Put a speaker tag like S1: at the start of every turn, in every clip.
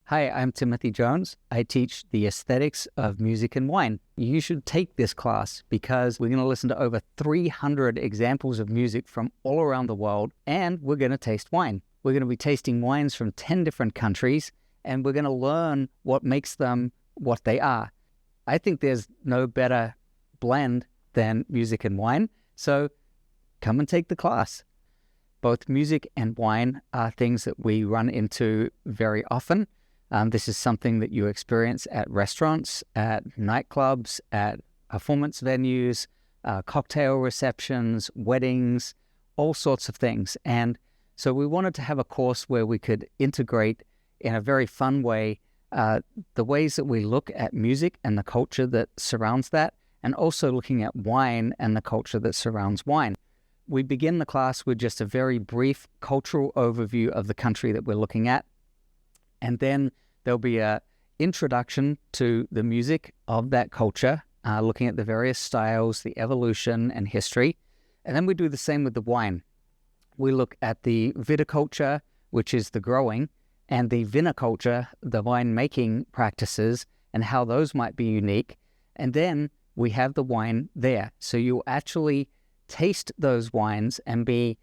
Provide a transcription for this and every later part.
S1: Hi, I'm Timothy Jones. I teach the aesthetics of music and wine. You should take this class because we're going to listen to over 300 examples of music from all around the world, and we're going to taste wine. We're going to be tasting wines from 10 different countries, and we're going to learn what makes them what they are. I think there's no better blend than music and wine, so come and take the class. Both music and wine are things that we run into very often. This is something that you experience at restaurants, at nightclubs, at performance venues, cocktail receptions, weddings, all sorts of things. And so we wanted to have a course where we could integrate in a very fun way the ways that we look at music and the culture that surrounds that, and also looking at wine and the culture that surrounds wine. We begin the class with just a very brief cultural overview of the country that we're looking at. And then there'll be an introduction to the music of that culture, looking at the various styles, the evolution and history. And then we do the same with the wine. We look at the viticulture, which is the growing, and the viniculture, the wine-making practices, and how those might be unique. And then we have the wine there. So you'll actually taste those wines and be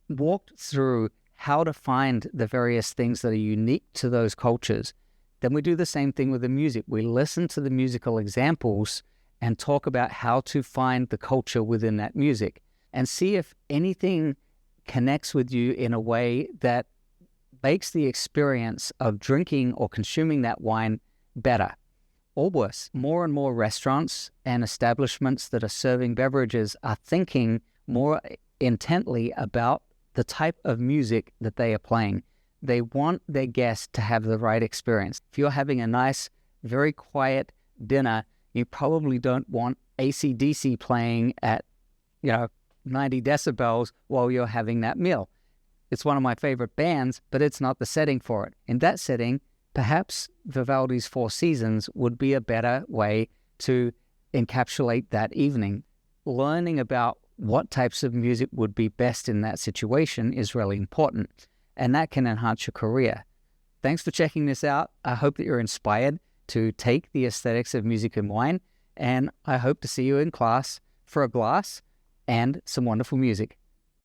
S1: walked through how to find the various things that are unique to those cultures. Then we do the same thing with the music. We listen to the musical examples and talk about how to find the culture within that music and see if anything connects with you in a way that makes the experience of drinking or consuming that wine better or worse. More and more restaurants and establishments that are serving beverages are thinking more intently about the type of music that they are playing. They want their guests to have the right experience. If you're having a nice, very quiet dinner, you probably don't want AC/DC playing at 90 decibels while you're having that meal. It's one of my favorite bands, but it's not the setting for it. In that setting, perhaps Vivaldi's Four Seasons would be a better way to encapsulate that evening. Learning about what types of music would be best in that situation is really important, and that can enhance your career. Thanks for checking this out. I hope that you're inspired to take the aesthetics of music and wine, and I hope to see you in class for a glass and some wonderful music.